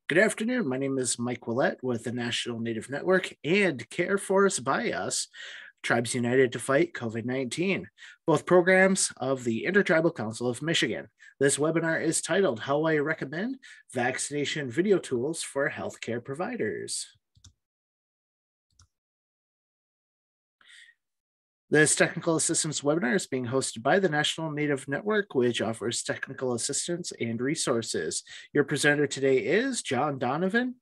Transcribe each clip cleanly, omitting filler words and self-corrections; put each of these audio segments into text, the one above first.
Good afternoon. My name is Mike Willett with the National Native Network and Care for Us by Us, Tribes United to Fight COVID 19, both programs of the Intertribal Council of Michigan. This webinar is titled How I Recommend Vaccination Video Tools for Healthcare Providers. This technical assistance webinar is being hosted by the National Native Network, which offers technical assistance and resources. Your presenter today is John Donovan,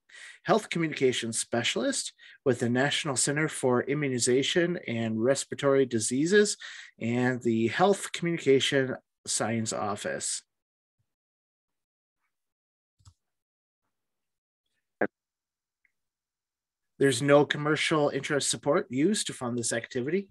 Health Communications Specialist with the National Center for Immunization and Respiratory Diseases and the Health Communication Science Office. There's no commercial interest support used to fund this activity.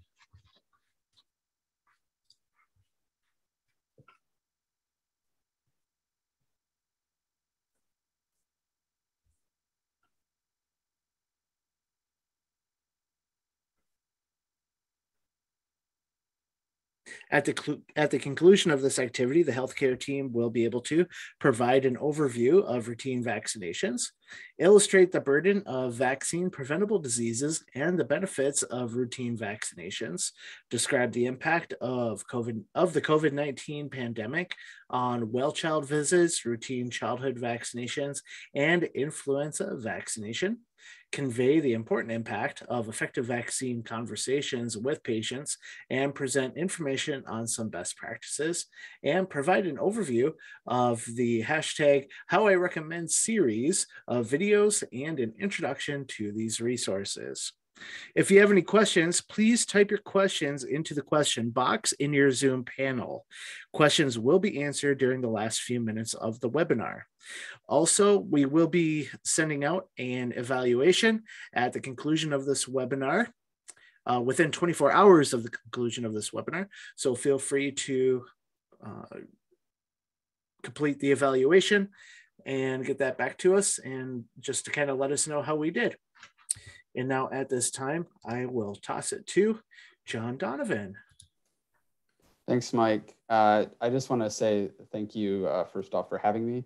At the conclusion of this activity, the healthcare team will be able to provide an overview of routine vaccinations, illustrate the burden of vaccine preventable diseases and the benefits of routine vaccinations, describe the impact of the COVID-19 pandemic on well child visits, routine childhood vaccinations, and influenza vaccination, convey the important impact of effective vaccine conversations with patients and present information on some best practices, and provide an overview of the hashtag How I Recommend series of videos and an introduction to these resources. If you have any questions, please type your questions into the question box in your Zoom panel. Questions will be answered during the last few minutes of the webinar. Also, we will be sending out an evaluation at the conclusion of this webinar, within 24 hours of the conclusion of this webinar. So feel free to complete the evaluation and get that back to us, and just to kind of let us know how we did. And now at this time, I will toss it to John Donovan. Thanks, Mike. I just want to say thank you, first off, for having me.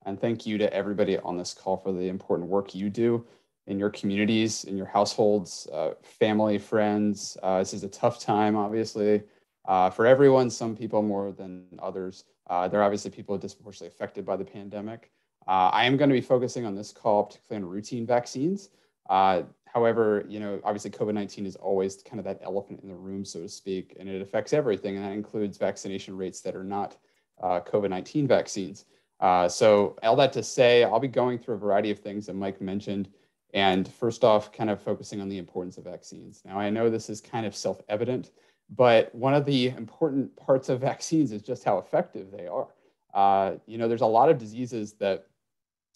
And thank you to everybody on this call for the important work you do in your communities, in your households, family, friends. This is a tough time, obviously, for everyone, some people more than others. There are obviously people disproportionately affected by the pandemic. I am going to be focusing on this call, particularly on routine vaccines. However, obviously COVID-19 is always kind of that elephant in the room, so to speak, and it affects everything, and that includes vaccination rates that are not COVID-19 vaccines. So all that to say, I'll be going through a variety of things that Mike mentioned, and first off, kind of focusing on the importance of vaccines. Now, I know this is kind of self-evident, but one of the important parts of vaccines is just how effective they are. There's a lot of diseases that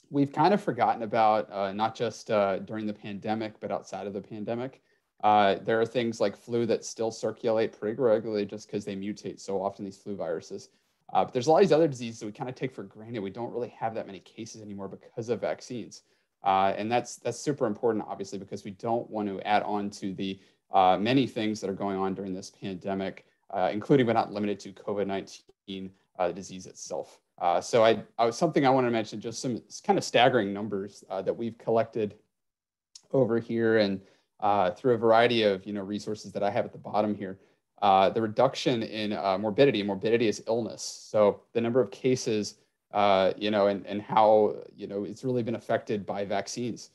we've kind of forgotten about, not just during the pandemic, but outside of the pandemic. There are things like flu that still circulate pretty regularly just because they mutate so often, these flu viruses. But there's a lot of these other diseases that we kind of take for granted. We don't really have that many cases anymore because of vaccines. And that's super important, obviously, because we don't want to add on to the many things that are going on during this pandemic, including but not limited to COVID-19, the disease itself. So something I want to mention, just some kind of staggering numbers that we've collected over here and through a variety of resources that I have at the bottom here. The reduction in morbidity is illness. So the number of cases, and how it's really been affected by vaccines.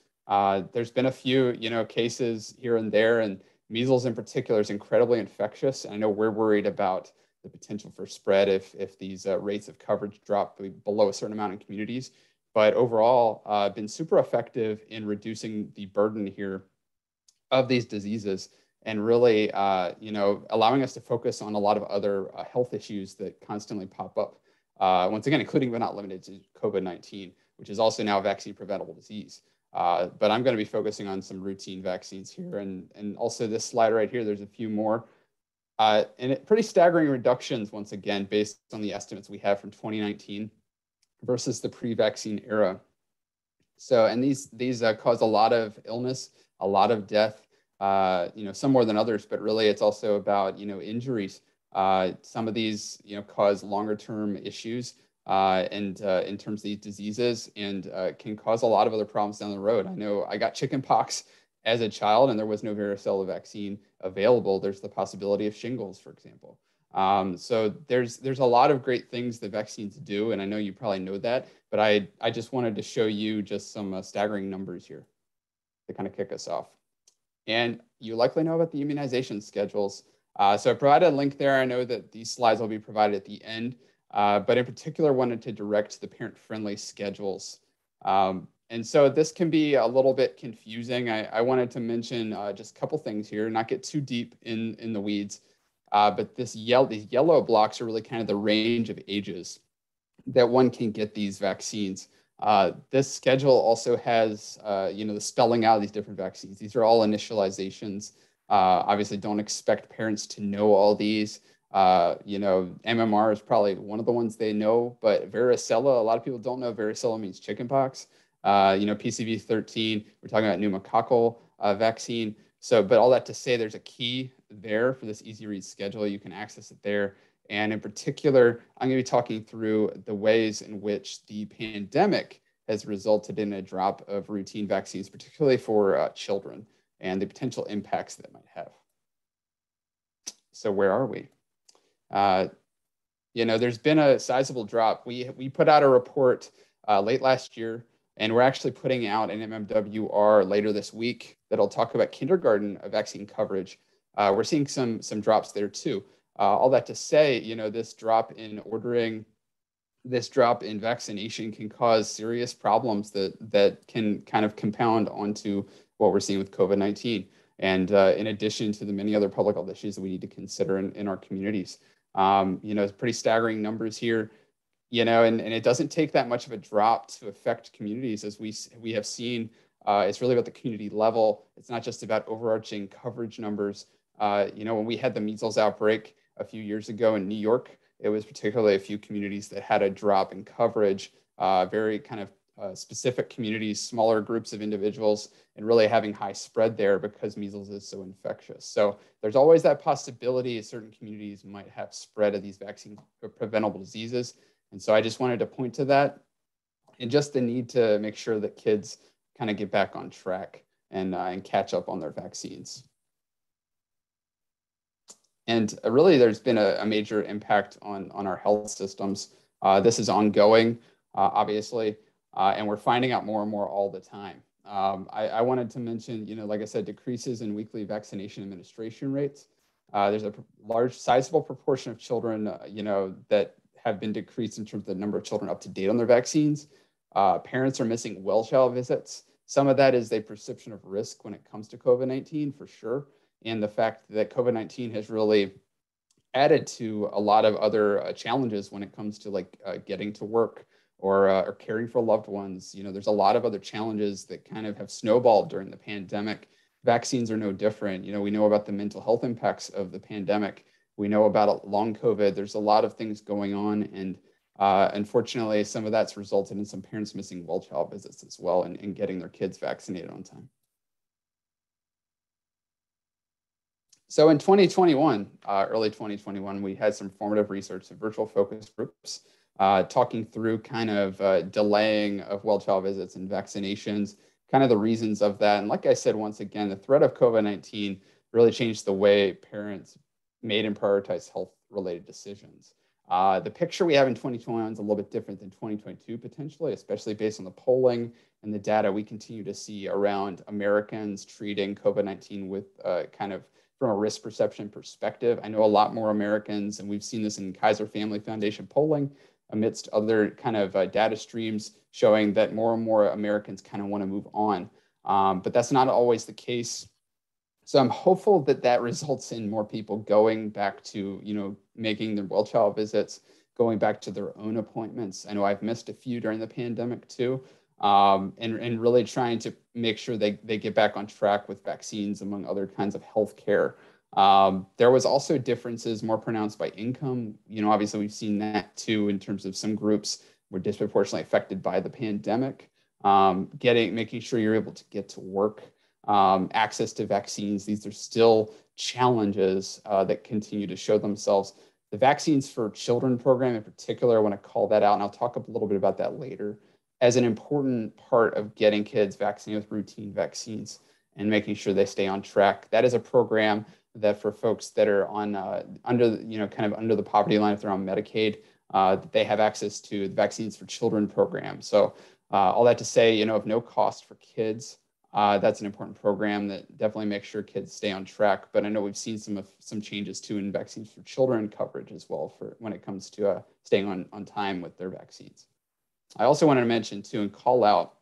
There's been a few cases here and there, and measles in particular is incredibly infectious. And I know we're worried about the potential for spread if these rates of coverage drop below a certain amount in communities. But overall, been super effective in reducing the burden here of these diseases and really, allowing us to focus on a lot of other health issues that constantly pop up. Once again, including but not limited to COVID-19, which is also now a vaccine preventable disease. But I'm going to be focusing on some routine vaccines here. And also this slide right here, there's a few more. And pretty staggering reductions, once again, based on the estimates we have from 2019 versus the pre-vaccine era. So, and these cause a lot of illness, a lot of death, some more than others, but really it's also about, injuries. Some of these, cause longer term issues. and in terms of these diseases, and can cause a lot of other problems down the road. I know I got chickenpox as a child, and there was no varicella vaccine available. There's the possibility of shingles, for example. So there's a lot of great things that vaccines do, and I know you probably know that, but I just wanted to show you just some staggering numbers here to kind of kick us off. And you likely know about the immunization schedules. So I provided a link there. I know that these slides will be provided at the end, but in particular wanted to direct to the parent-friendly schedules. And so this can be a little bit confusing. I wanted to mention just a couple things here, not get too deep in the weeds. But these yellow blocks are really kind of the range of ages that one can get these vaccines. This schedule also has, the spelling out of these different vaccines. These are all initializations. Obviously, don't expect parents to know all these. MMR is probably one of the ones they know, but varicella, a lot of people don't know varicella means chickenpox. PCV 13, we're talking about pneumococcal vaccine. So, but all that to say, there's a key there for this easy read schedule. You can access it there. And in particular, I'm going to be talking through the ways in which the pandemic has resulted in a drop of routine vaccines, particularly for children, and the potential impacts that might have. So where are we? There's been a sizable drop. We put out a report late last year, and we're actually putting out an MMWR later this week that'll talk about kindergarten vaccine coverage. We're seeing some drops there too. All that to say, this drop in vaccination can cause serious problems that can kind of compound onto what we're seeing with COVID-19. And in addition to the many other public health issues that we need to consider in our communities. It's pretty staggering numbers here, and it doesn't take that much of a drop to affect communities, as we have seen. It's really about the community level. It's not just about overarching coverage numbers. When we had the measles outbreak a few years ago in New York, it was particularly a few communities that had a drop in coverage, very kind of specific communities, smaller groups of individuals, and really having high spread there because measles is so infectious. So there's always that possibility certain communities might have spread of these vaccine preventable diseases. And so I just wanted to point to that, and just the need to make sure that kids kind of get back on track and catch up on their vaccines. And really, there's been a major impact on our health systems. This is ongoing, obviously, and we're finding out more and more all the time. I wanted to mention, like I said, decreases in weekly vaccination administration rates. There's a large, sizable proportion of children, that have been decreased in terms of the number of children up to date on their vaccines. Parents are missing well child visits. Some of that is a perception of risk when it comes to COVID-19, for sure. And the fact that COVID-19 has really added to a lot of other challenges when it comes to getting to work or caring for loved ones. There's a lot of other challenges that kind of have snowballed during the pandemic. Vaccines are no different. We know about the mental health impacts of the pandemic. We know about long COVID. There's a lot of things going on. And unfortunately, some of that's resulted in some parents missing well child visits as well and getting their kids vaccinated on time. So in 2021, early 2021, we had some formative research, some virtual focus groups, talking through kind of delaying of well child visits and vaccinations, kind of the reasons of that. And like I said, once again, the threat of COVID-19 really changed the way parents made and prioritized health-related decisions. The picture we have in 2021 is a little bit different than 2022, potentially, especially based on the polling and the data we continue to see around Americans treating COVID-19 with kind of from a risk perception perspective. I know a lot more Americans, and we've seen this in Kaiser Family Foundation polling, amidst other kind of data streams showing that more and more Americans kind of want to move on. But that's not always the case. So I'm hopeful that that results in more people going back to, making their well child visits, going back to their own appointments. I know I've missed a few during the pandemic too. And really trying to make sure they get back on track with vaccines, among other kinds of healthcare. There was also differences more pronounced by income. Obviously we've seen that too in terms of some groups were disproportionately affected by the pandemic. Making sure you're able to get to work, access to vaccines. These are still challenges that continue to show themselves. The Vaccines for Children program in particular, I want to call that out, and I'll talk a little bit about that later, as an important part of getting kids vaccinated with routine vaccines and making sure they stay on track. That is a program that for folks that are on under, kind of under the poverty line, if they're on Medicaid, they have access to the Vaccines for Children program. So all that to say, of no cost for kids. That's an important program that definitely makes sure kids stay on track. But I know we've seen some changes too in Vaccines for Children coverage as well for when it comes to staying on time with their vaccines. I also wanted to mention too and call out,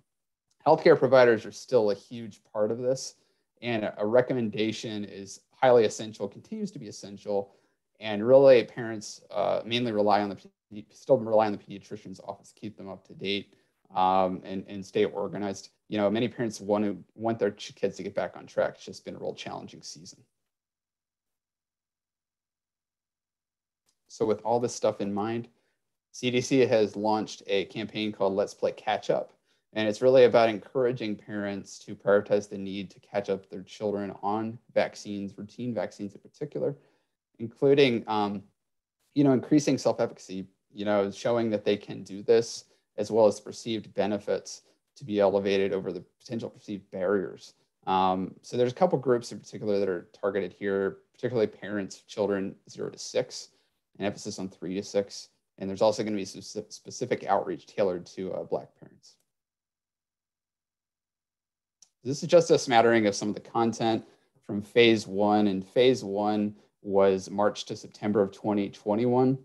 healthcare providers are still a huge part of this, and a recommendation is highly essential, continues to be essential, and really parents mainly still rely on the pediatrician's office to keep them up to date and stay organized. Many parents want their kids to get back on track. It's just been a real challenging season. So with all this stuff in mind, CDC has launched a campaign called Let's Play Catch Up. And it's really about encouraging parents to prioritize the need to catch up their children on vaccines, routine vaccines in particular, including, increasing self-efficacy, showing that they can do this, as well as perceived benefits to be elevated over the potential perceived barriers. So there's a couple groups in particular that are targeted here, particularly parents of children 0 to 6, an emphasis on 3 to 6. And there's also going to be some specific outreach tailored to Black parents. This is just a smattering of some of the content from phase 1. And phase 1 was March to September of 2021.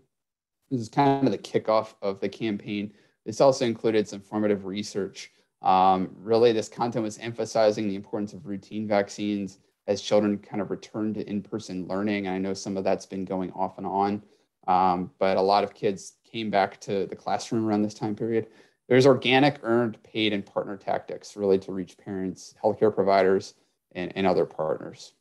This is kind of the kickoff of the campaign. This also included some formative research. Really, this content was emphasizing the importance of routine vaccines as children kind of return to in-person learning. And I know some of that's been going off and on, but a lot of kids came back to the classroom around this time period. There's organic, earned, paid, and partner tactics really to reach parents, healthcare providers, and other partners.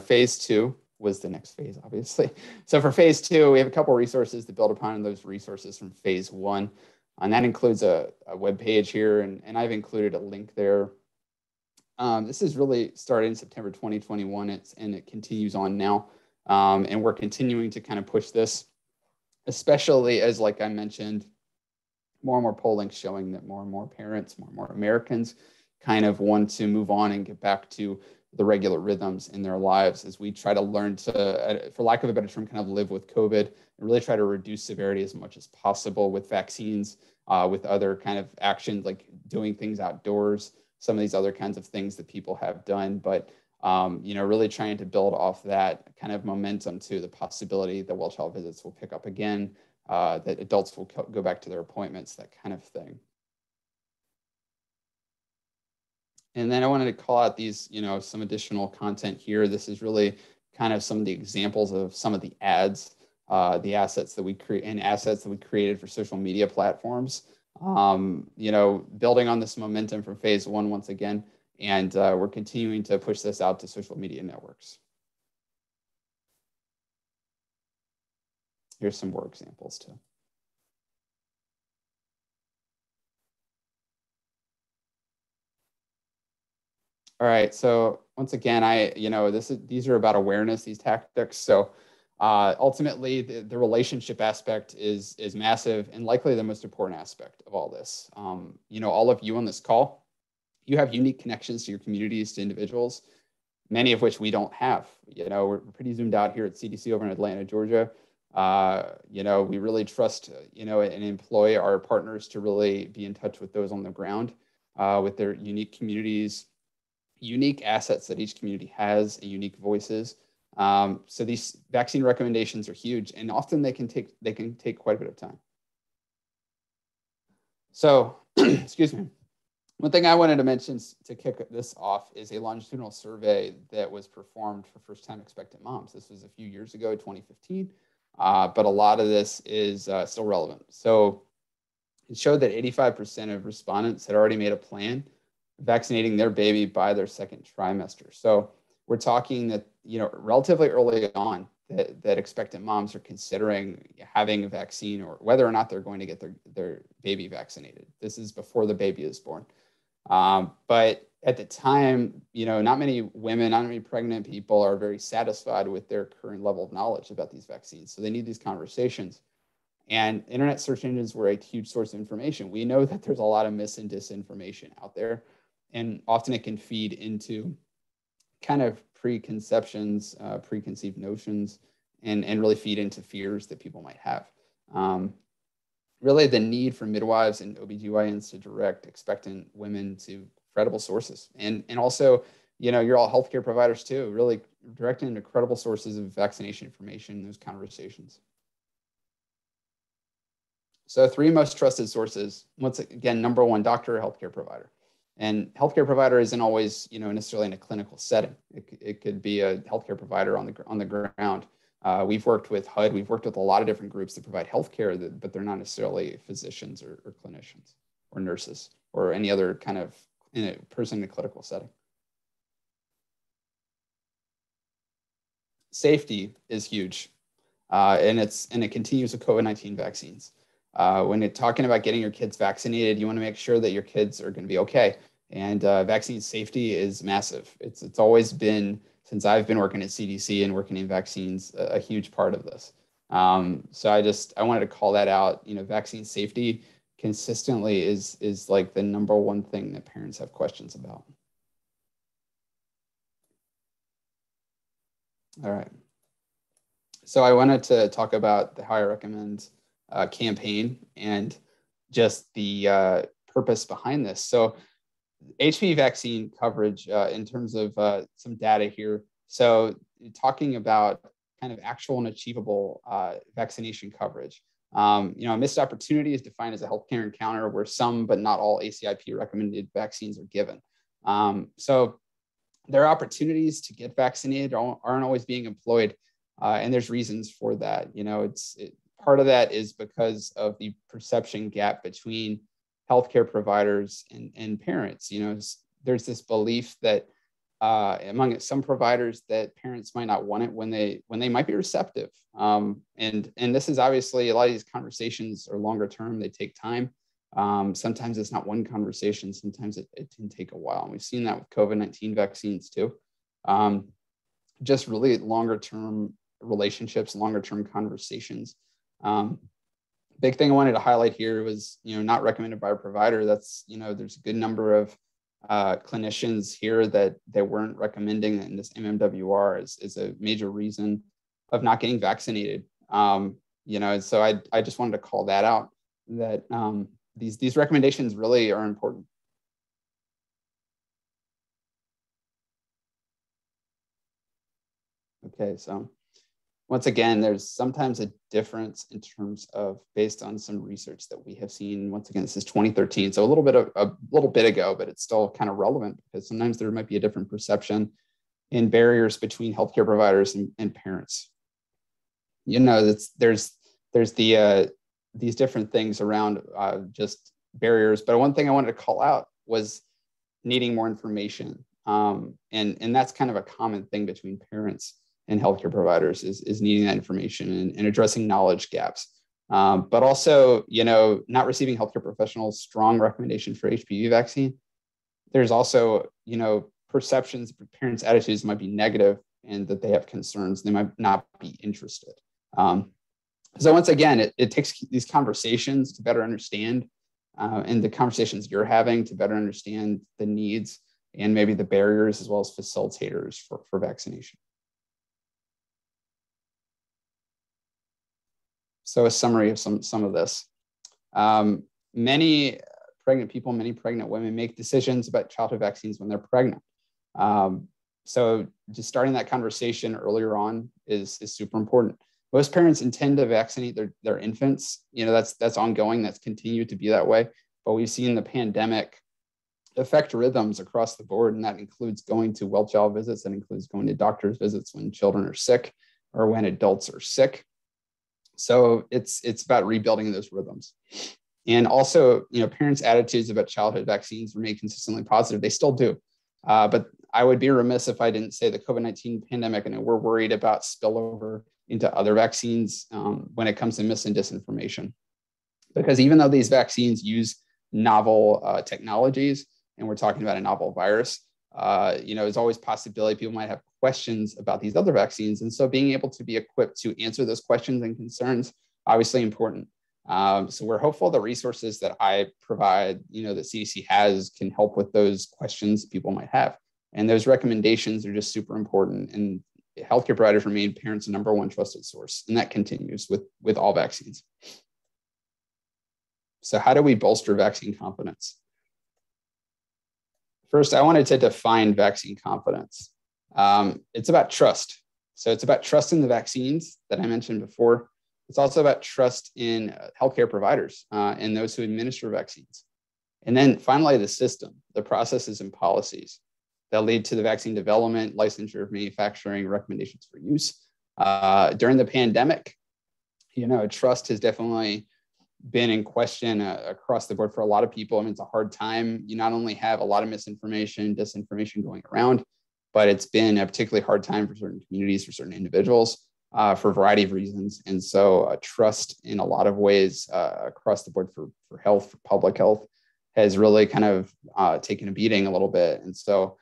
Phase 2 was the next phase, obviously. So for phase 2, we have a couple resources to build upon those resources from phase 1. And that includes a web page here, and I've included a link there. This is really started in September 2021, and it continues on now. And we're continuing to kind of push this, especially as, like I mentioned, more and more polling showing that more and more parents, more and more Americans kind of want to move on and get back to the regular rhythms in their lives as we try to learn to, for lack of a better term, kind of live with COVID and really try to reduce severity as much as possible with vaccines, with other kind of actions like doing things outdoors, some of these other kinds of things that people have done. But really trying to build off that kind of momentum to the possibility that well child visits will pick up again, that adults will go back to their appointments, that kind of thing. And then I wanted to call out these, some additional content here. This is really kind of some of the examples of some of the ads, the assets that we create and assets that we created for social media platforms. Building on this momentum from phase 1 once again, and we're continuing to push this out to social media networks. Here's some more examples too. All right, so once again, these are about awareness, these tactics. So ultimately, the relationship aspect is massive and likely the most important aspect of all this. All of you on this call, you have unique connections to your communities, to individuals, many of which we don't have. We're pretty zoomed out here at CDC over in Atlanta, Georgia. We really trust, and employ our partners to really be in touch with those on the ground, with their unique communities, unique assets that each community has, and unique voices. So these vaccine recommendations are huge, and often they can take quite a bit of time. So, excuse me. One thing I wanted to mention to kick this off is a longitudinal survey that was performed for first-time expectant moms. This was a few years ago, 2015, but a lot of this is still relevant. So it showed that 85% of respondents had already made a plan vaccinating their baby by their second trimester. So we're talking that, relatively early on that expectant moms are considering having a vaccine or whether or not they're going to get their baby vaccinated. This is before the baby is born. But at the time, not many women, not many pregnant people are very satisfied with their current level of knowledge about these vaccines. So they need these conversations. And internet search engines were a huge source of information. We know that there's a lot of mis and disinformation out there, and often it can feed into kind of preconceptions, preconceived notions, and really feed into fears that people might have. Really, the need for midwives and OBGYNs to direct expectant women to credible sources. And also, you're all healthcare providers too, really directing into credible sources of vaccination information in those conversations. So 3 most trusted sources, once again, number 1, doctor or healthcare provider. And healthcare provider isn't always, necessarily in a clinical setting. It could be a healthcare provider on the ground. We've worked with HUD. We've worked with a lot of different groups that provide healthcare, but they're not necessarily physicians or clinicians or nurses or any other kind of person in a clinical setting. Safety is huge, and it continues with COVID-19 vaccines. When you're talking about getting your kids vaccinated, you want to make sure that your kids are going to be okay. And vaccine safety is massive. It's always been, since I've been working at CDC and working in vaccines, a huge part of this. So I wanted to call that out. Vaccine safety consistently is like the number 1 thing that parents have questions about. All right. So I wanted to talk about the How I Recommend campaign and just the purpose behind this. So HPV vaccine coverage in terms of some data here. So talking about kind of actual and achievable vaccination coverage. A missed opportunity is defined as a healthcare encounter where some but not all ACIP recommended vaccines are given. So there are opportunities to get vaccinated aren't always being employed, and there's reasons for that. Part of that is because of the perception gap between healthcare providers and parents. There's this belief that among some providers that parents might not want it when they might be receptive. And this is obviously, a lot of these conversations are longer term. They take time. Sometimes it's not one conversation. Sometimes it can take a while. And we've seen that with COVID-19 vaccines too. Just really longer term relationships, longer term conversations. Big thing I wanted to highlight here was, not recommended by a provider. That's, there's a good number of clinicians here that weren't recommending, and this MMWR is a major reason of not getting vaccinated. So I just wanted to call that out, that these recommendations really are important. Okay, so once again, there's sometimes a difference in terms of, based on some research that we have seen. Once again, this is 2013, so a little bit ago, but it's still kind of relevant because sometimes there might be a different perception in barriers between healthcare providers and parents. There's these different things around just barriers. But one thing I wanted to call out was needing more information, and that's kind of a common thing between parents and healthcare providers is needing that information and addressing knowledge gaps. But also, not receiving healthcare professionals' strong recommendation for HPV vaccine. There's also, perceptions, parents' attitudes might be negative and that they have concerns. They might not be interested. So once again, it takes these conversations to better understand, and the conversations you're having to better understand the needs and maybe the barriers as well as facilitators for vaccination. So a summary of some of this. Many pregnant people, many pregnant women make decisions about childhood vaccines when they're pregnant. So just starting that conversation earlier on is super important. Most parents intend to vaccinate their infants. That's ongoing. That's continued to be that way. But we've seen the pandemic affect rhythms across the board, and that includes going to well child visits. That includes going to doctor's visits when children are sick or when adults are sick. So it's about rebuilding those rhythms. And also, parents' attitudes about childhood vaccines remain consistently positive. They still do. But I would be remiss if I didn't say the COVID-19 pandemic, and we're worried about spillover into other vaccines when it comes to mis and disinformation. Because even though these vaccines use novel technologies, and we're talking about a novel virus, there's always possibility people might have questions about these other vaccines. And so being able to be equipped to answer those questions and concerns, obviously important. So we're hopeful the resources that I provide, that CDC has, can help with those questions people might have. And those recommendations are just super important. And healthcare providers remain parents' number one trusted source. And that continues with all vaccines. So how do we bolster vaccine confidence? First, I wanted to define vaccine confidence. It's about trust. So it's about trust in the vaccines that I mentioned before. It's also about trust in healthcare providers and those who administer vaccines. And then finally, the system, the processes and policies that lead to the vaccine development, licensure, manufacturing, recommendations for use. During the pandemic, trust has definitely been in question across the board for a lot of people. I mean, it's a hard time. You not only have a lot of misinformation, disinformation going around, but it's been a particularly hard time for certain communities, for certain individuals, for a variety of reasons. And so trust in a lot of ways across the board for health, for public health, has really kind of taken a beating a little bit. And so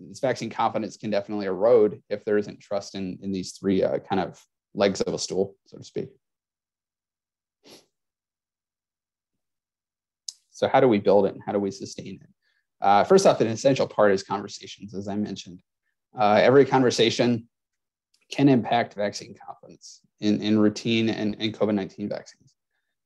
this vaccine confidence can definitely erode if there isn't trust in these three kind of legs of a stool, so to speak. So how do we build it and how do we sustain it? First off, an essential part is conversations, as I mentioned. Every conversation can impact vaccine confidence in routine and COVID-19 vaccines.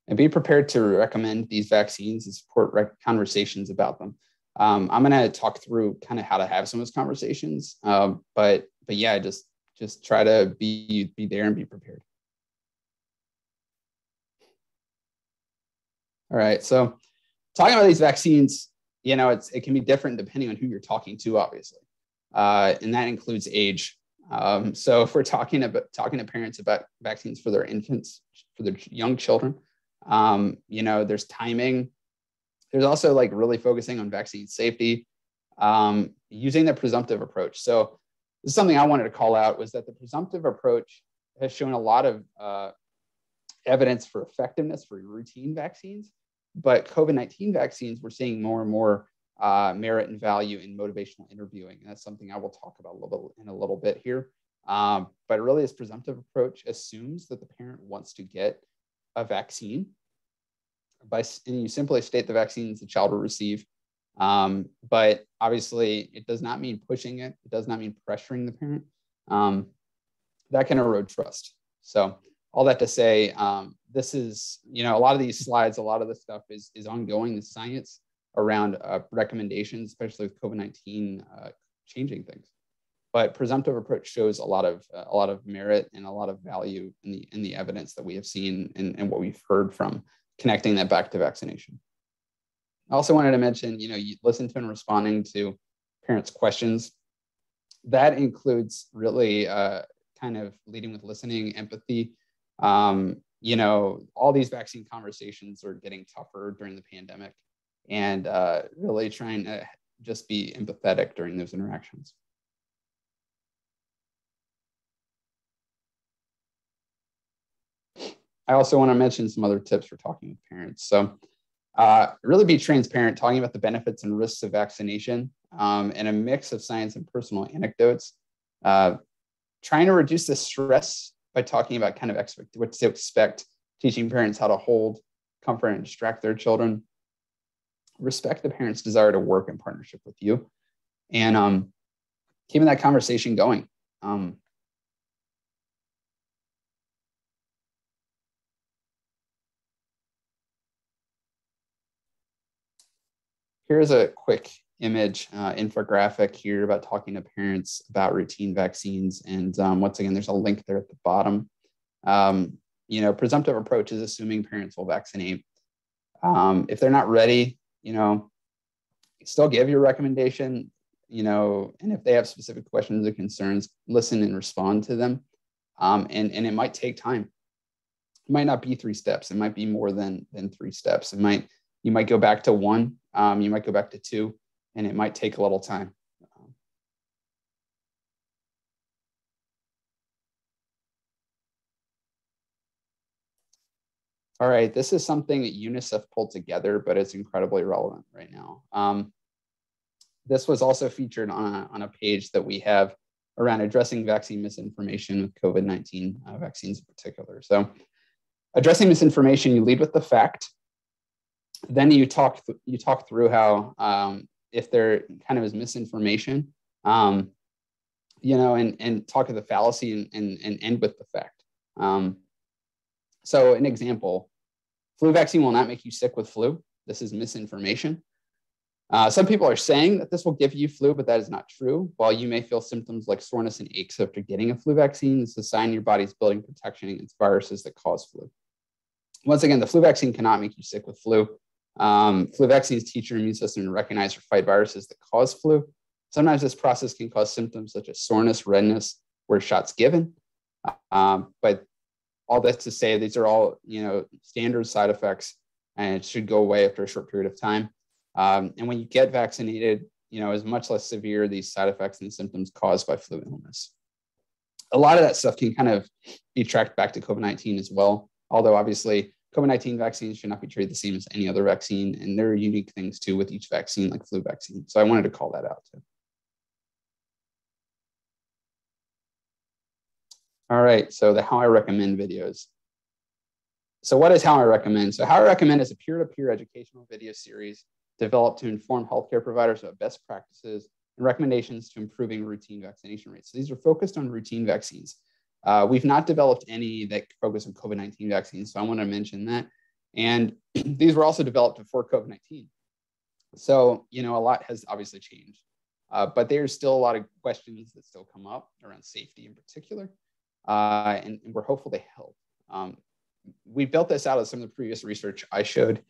And be prepared to recommend these vaccines and support conversations about them. I'm going to talk through kind of how to have some of those conversations, but yeah, just try to be there and be prepared. All right, so talking about these vaccines, it can be different depending on who you're talking to, obviously, and that includes age. So if we're talking to parents about vaccines for their infants, for their young children, there's timing. There's also like really focusing on vaccine safety, using the presumptive approach. So this is something I wanted to call out, was that the presumptive approach has shown a lot of evidence for effectiveness for routine vaccines, but COVID-19 vaccines, we're seeing more and more merit and value in motivational interviewing. And that's something I will talk about in a little bit here. But really, this presumptive approach assumes that the parent wants to get a vaccine, and you simply state the vaccines the child will receive. But obviously, it does not mean pushing it. It does not mean pressuring the parent. That can erode trust. So all that to say, this is, a lot of these slides, a lot of this stuff is ongoing. The science around recommendations, especially with COVID-19 changing things. But presumptive approach shows a lot of merit and a lot of value in the evidence that we have seen and what we've heard from connecting that back to vaccination. I also wanted to mention, you listen to and responding to parents' questions. That includes really kind of leading with listening, empathy. All these vaccine conversations are getting tougher during the pandemic, and really trying to just be empathetic during those interactions. I also want to mention some other tips for talking with parents. So really be transparent, talking about the benefits and risks of vaccination, and a mix of science and personal anecdotes. Trying to reduce the stress by talking about kind of what to expect, teaching parents how to hold, comfort, and distract their children. Respect the parent's desire to work in partnership with you, and keeping that conversation going. Here's a quick image infographic here about talking to parents about routine vaccines. And once again, there's a link there at the bottom. Presumptive approach is assuming parents will vaccinate. If they're not ready, still give your recommendation, and if they have specific questions or concerns, listen and respond to them. And it might take time. It might not be 3 steps. It might be more than 3 steps. You might go back to 1, you might go back to 2, and it might take a little time. All right, this is something that UNICEF pulled together, but it's incredibly relevant right now. This was also featured on a page that we have around addressing vaccine misinformation with COVID-19 vaccines in particular. So addressing misinformation, you lead with the fact. Then you talk through how if there kind of is misinformation, and talk of the fallacy and end with the fact. So an example, flu vaccine will not make you sick with flu. This is misinformation. Some people are saying that this will give you flu, but that is not true. While you may feel symptoms like soreness and aches after getting a flu vaccine, it's a sign your body's building protection against viruses that cause flu. Once again, the flu vaccine cannot make you sick with flu. Flu vaccines teach your immune system to recognize or fight viruses that cause flu. Sometimes this process can cause symptoms such as soreness, redness, where shot's given. But all that to say, these are all standard side effects, and it should go away after a short period of time. And when you get vaccinated, is much less severe, these side effects and symptoms caused by flu illness. A lot of that stuff can kind of be tracked back to COVID-19 as well, although obviously COVID-19 vaccines should not be treated the same as any other vaccine, and there are unique things too with each vaccine, like flu vaccine. So I wanted to call that out too. All right, so the How I Recommend videos. So what is How I Recommend? So How I Recommend is a peer-to-peer educational video series developed to inform healthcare providers about best practices and recommendations to improving routine vaccination rates. So these are focused on routine vaccines. We've not developed any that focus on COVID-19 vaccines, so I want to mention that. And these were also developed before COVID-19. So, a lot has obviously changed, but there's still a lot of questions that still come up around safety in particular, and we're hopeful they help. We built this out of some of the previous research I showed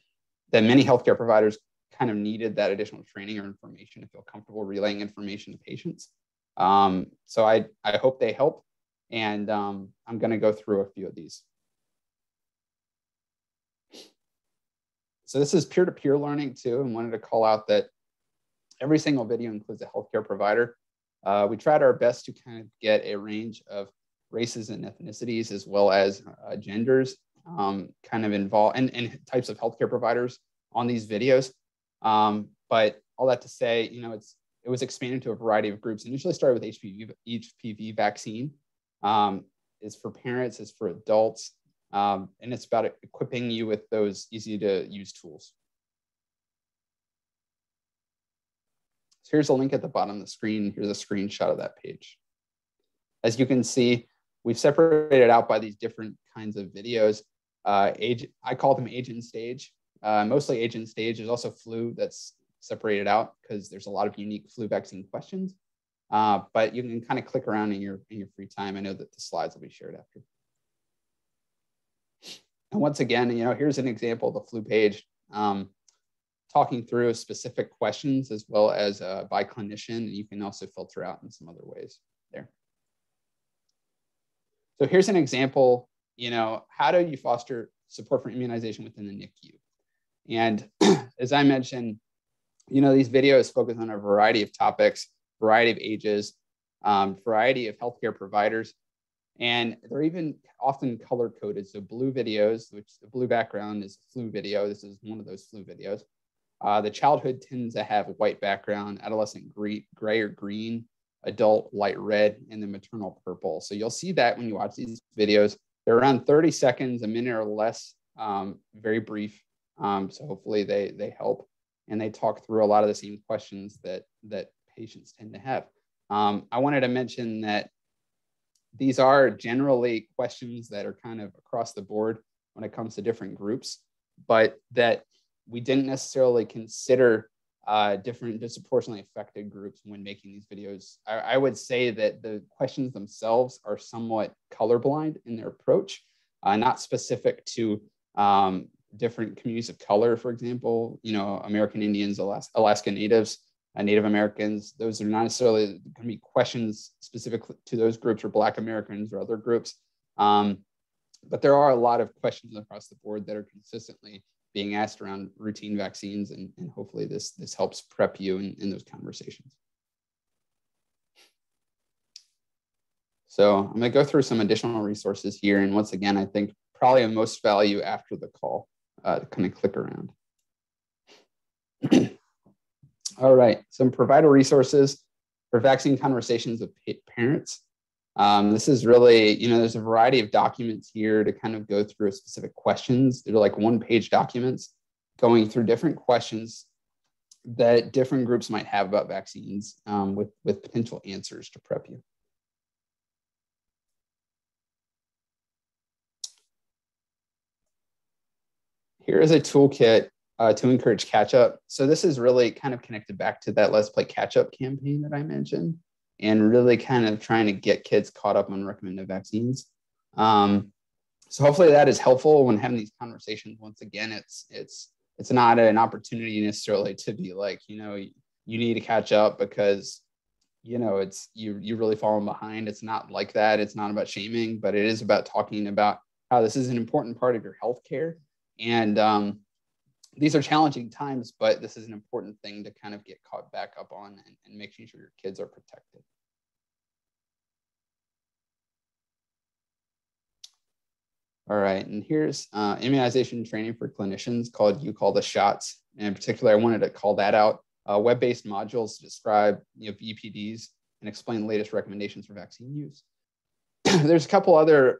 that many healthcare providers kind of needed that additional training or information to feel comfortable relaying information to patients. So I hope they help. And I'm going to go through a few of these. So this is peer-to-peer learning too, and wanted to call out that every single video includes a healthcare provider. We tried our best to kind of get a range of races and ethnicities as well as genders kind of involved and types of healthcare providers on these videos. But all that to say, it was expanded to a variety of groups. Initially started with HPV vaccine. Is for parents, is for adults, and it's about equipping you with those easy to use tools. So here's a link at the bottom of the screen. Here's a screenshot of that page. As you can see, we've separated out by these different kinds of videos. I call them age and stage. Mostly age and stage. There's also flu that's separated out because there's a lot of unique flu vaccine questions. But you can kind of click around in your free time. I know that the slides will be shared after. And once again, here's an example of the flu page, talking through specific questions as well as by clinician. You can also filter out in some other ways there. So here's an example, how do you foster support for immunization within the NICU? And as I mentioned, these videos focus on a variety of topics, variety of ages, variety of healthcare providers, and they're even often color coded. So blue videos, which the blue background is a flu video. This is one of those flu videos. The childhood tends to have a white background, adolescent gray or green, adult light red, and then maternal purple. So you'll see that when you watch these videos. They're around 30 seconds, a minute or less, very brief. So hopefully they help, and they talk through a lot of the same questions that patients tend to have. I wanted to mention that these are generally questions that are kind of across the board when it comes to different groups, but that we didn't necessarily consider different disproportionately affected groups when making these videos. I would say that the questions themselves are somewhat colorblind in their approach, not specific to different communities of color, for example, American Indians, Alaska Natives, Native Americans. Those are not necessarily going to be questions specific to those groups or Black Americans or other groups. But there are a lot of questions across the board that are consistently being asked around routine vaccines, and hopefully this helps prep you in those conversations. So I'm going to go through some additional resources here. And once again, I think probably of most value after the call, to kind of click around. All right, some provider resources for vaccine conversations with parents. This is really, there's a variety of documents here to kind of go through specific questions. They're like one-page documents going through different questions that different groups might have about vaccines with potential answers to prep you. Here is a toolkit to encourage catch-up. So this is really kind of connected back to that Let's Play Catch-Up campaign that I mentioned, and really kind of trying to get kids caught up on recommended vaccines. So hopefully that is helpful when having these conversations. Once again, it's not an opportunity necessarily to be like, you need to catch up because, it's you really falling behind. It's not like that. It's not about shaming, but it is about talking about how this is an important part of your healthcare. And these are challenging times, but this is an important thing to kind of get caught back up on and making sure your kids are protected. All right, and here's immunization training for clinicians called You Call the Shots. And in particular, I wanted to call that out. Web-based modules to describe BPDs and explain the latest recommendations for vaccine use. There's a couple other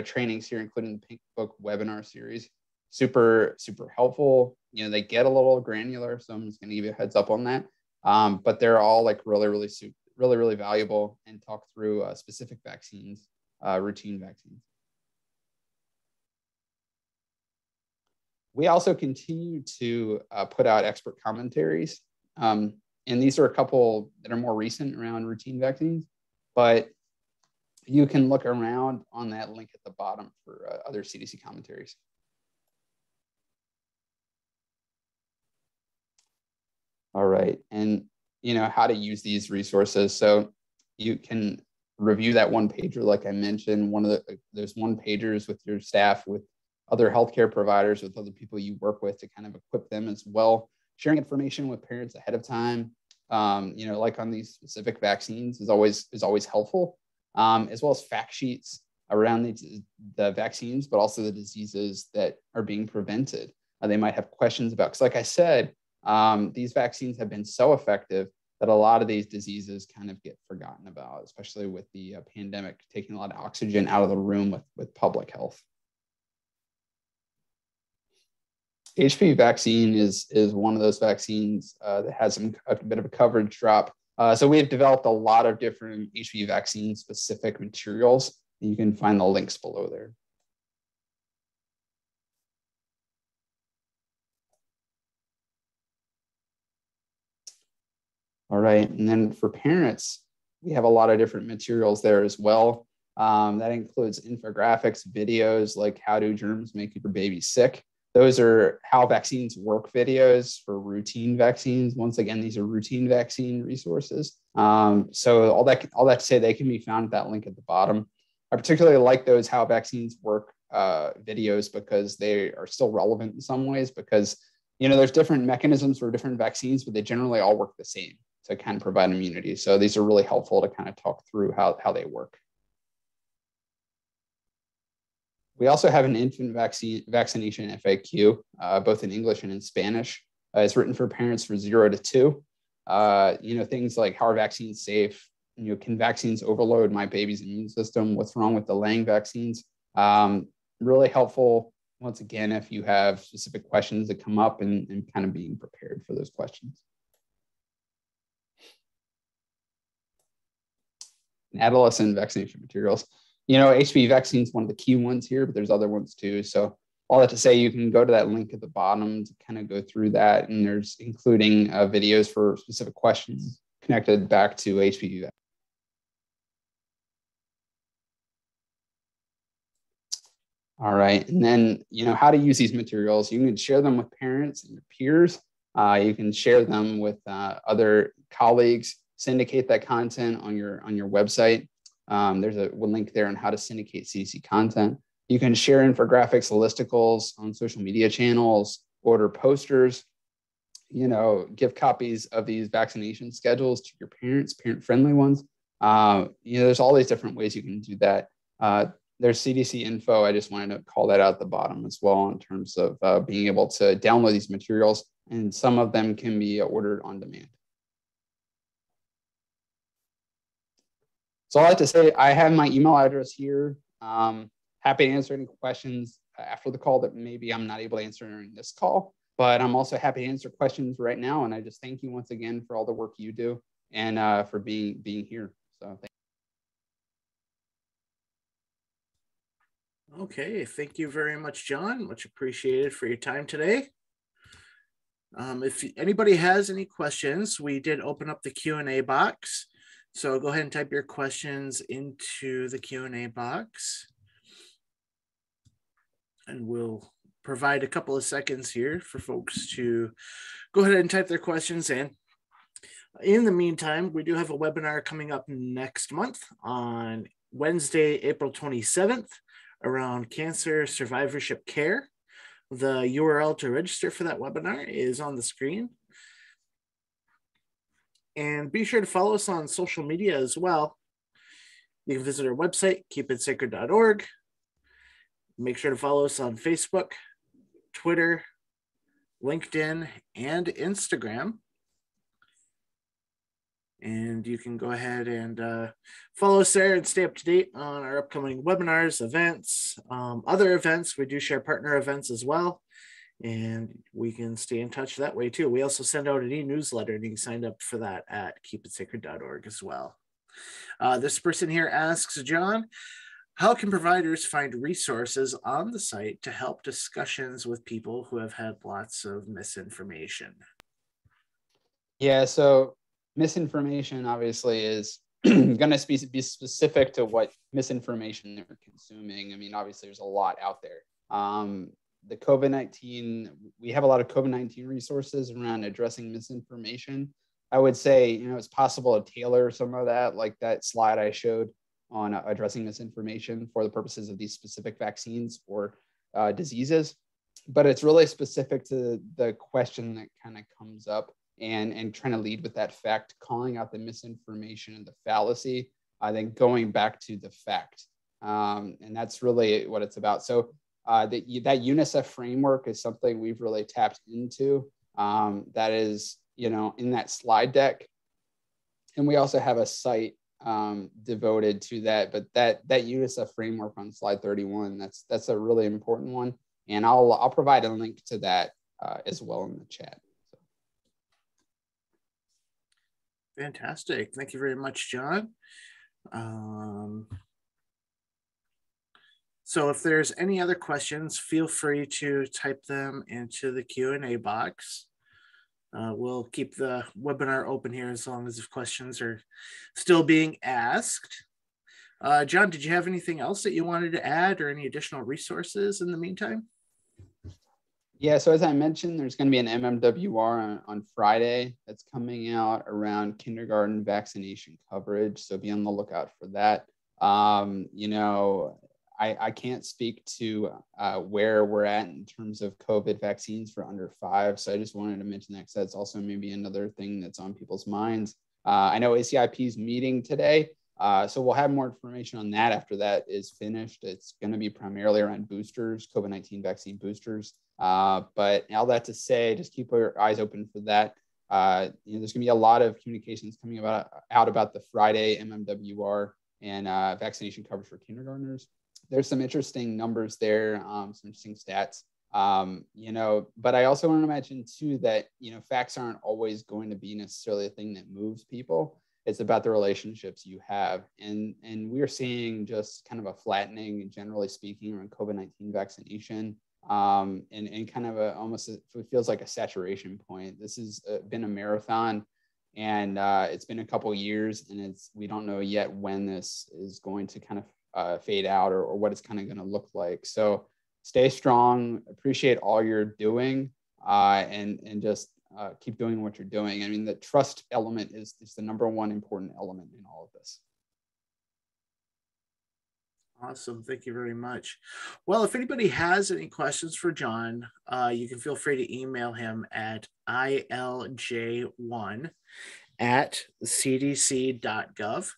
trainings here, including the Pink Book webinar series. Super, super helpful. They get a little granular, so I'm just going to give you a heads up on that. But they're all like really valuable and talk through specific vaccines, routine vaccines. We also continue to put out expert commentaries. And these are a couple that are more recent around routine vaccines, but you can look around on that link at the bottom for other CDC commentaries. All right, and how to use these resources. So you can review that one pager, like I mentioned. There's one pagers with your staff, with other healthcare providers, with other people you work with to kind of equip them as well. Sharing information with parents ahead of time, like on these specific vaccines is always helpful, as well as fact sheets around the vaccines, but also the diseases that are being prevented. They might have questions about, because like I said, these vaccines have been so effective that a lot of these diseases kind of get forgotten about, especially with the pandemic taking a lot of oxygen out of the room with public health. HPV vaccine is one of those vaccines that has a bit of a coverage drop. So we have developed a lot of different HPV vaccine specific materials. You can find the links below there. All right, and then for parents, we have a lot of different materials there as well. That includes infographics, videos like how do germs make your baby sick. Those are how vaccines work videos for routine vaccines. Once again, these are routine vaccine resources. So all that to say, they can be found at that link at the bottom. I particularly like those how vaccines work videos because they are still relevant in some ways, because there's different mechanisms for different vaccines, but they generally all work the same to kind of provide immunity. So these are really helpful to kind of talk through how they work. We also have an infant vaccination FAQ, both in English and in Spanish. It's written for parents for 0 to 2. Things like how are vaccines safe? Can vaccines overload my baby's immune system? What's wrong with delaying vaccines? Really helpful, once again, if you have specific questions that come up and kind of being prepared for those questions. And adolescent vaccination materials. HPV vaccine is one of the key ones here, but there's other ones too. So all that to say, you can go to that link at the bottom to kind of go through that. And there's including videos for specific questions connected back to HPV. All right. And then, how to use these materials. You can share them with parents and your peers. You can share them with other colleagues, syndicate that content on your website. There's a link there on how to syndicate CDC content. You can share infographics, listicles on social media channels, order posters, give copies of these vaccination schedules to your parents, parent-friendly ones. There's all these different ways you can do that. There's CDC info. I just wanted to call that out at the bottom as well in terms of being able to download these materials. and some of them can be ordered on demand. So all I have to say, I have my email address here. Happy to answer any questions after the call that maybe I'm not able to answer during this call, but I'm also happy to answer questions right now. And I just thank you once again for all the work you do and for being here. So thank you. Okay, thank you very much, John. Much appreciated for your time today. If anybody has any questions, we did open up the Q&A box. So go ahead and type your questions into the Q&A box. And we'll provide a couple of seconds here for folks to go ahead and type their questions in. In the meantime, we do have a webinar coming up next month on Wednesday, April 27th, around cancer survivorship care. The URL to register for that webinar is on the screen. And be sure to follow us on social media as well. You can visit our website, keepitsacred.org. Make sure to follow us on Facebook, Twitter, LinkedIn, and Instagram. And you can go ahead and follow us there and stay up to date on our upcoming webinars, events, other events. We do share partner events as well. And we can stay in touch that way too. We also send out an e-newsletter, and you can sign up for that at keepitsacred.org as well. This person here asks, John, how can providers find resources on the site to help discussions with people who have had lots of misinformation? Yeah, so misinformation obviously is going to be specific to what misinformation they're consuming. I mean, obviously there's a lot out there. The COVID-19, we have a lot of COVID-19 resources around addressing misinformation. I would say, it's possible to tailor some of that, like that slide I showed on addressing misinformation for the purposes of these specific vaccines or diseases. But it's really specific to the question that kind of comes up and trying to lead with that fact, calling out the misinformation and the fallacy, then going back to the fact. And that's really what it's about. So that UNICEF framework is something we've really tapped into. That is, in that slide deck. And we also have a site devoted to that. But that UNICEF framework on slide 31, that's a really important one. And I'll provide a link to that as well in the chat. Fantastic. Thank you very much, John. So if there's any other questions, feel free to type them into the Q&A box. We'll keep the webinar open here as long as the questions are still being asked. John, did you have anything else that you wanted to add or any additional resources in the meantime? Yeah, so as I mentioned, there's going to be an MMWR on Friday that's coming out around kindergarten vaccination coverage. So be on the lookout for that. I can't speak to where we're at in terms of COVID vaccines for under 5. So I just wanted to mention that because that's also maybe another thing that's on people's minds. I know ACIP is meeting today. So we'll have more information on that after that is finished. It's going to be primarily around boosters, COVID-19 vaccine boosters. But all that to say, just keep your eyes open for that. There's going to be a lot of communications coming out about the Friday MMWR and vaccination coverage for kindergartners. There's some interesting numbers there, some interesting stats. But I also want to mention too that, facts aren't always going to be necessarily a thing that moves people. It's about the relationships you have. And we're seeing just kind of a flattening, generally speaking, around COVID-19 vaccination. And kind of it feels like a saturation point. This has been a marathon, and it's been a couple of years, and we don't know yet when this is going to kind of fade out or what it's kind of going to look like. So stay strong, appreciate all you're doing, and just keep doing what you're doing. I mean, the trust element is the number one important element in all of this. Awesome. Thank you very much. Well, if anybody has any questions for John, you can feel free to email him at ilj1@cdc.gov.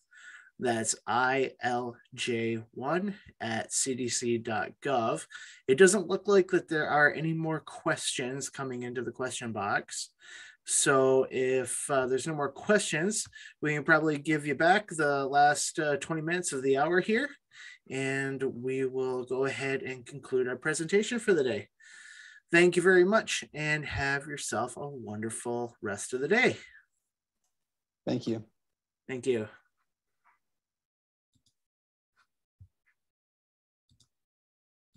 That's ILJ1 at cdc.gov. It doesn't look like that there are any more questions coming into the question box. So if there's no more questions, we can probably give you back the last 20 minutes of the hour here, and we will go ahead and conclude our presentation for the day. Thank you very much, and have yourself a wonderful rest of the day. Thank you. Thank you.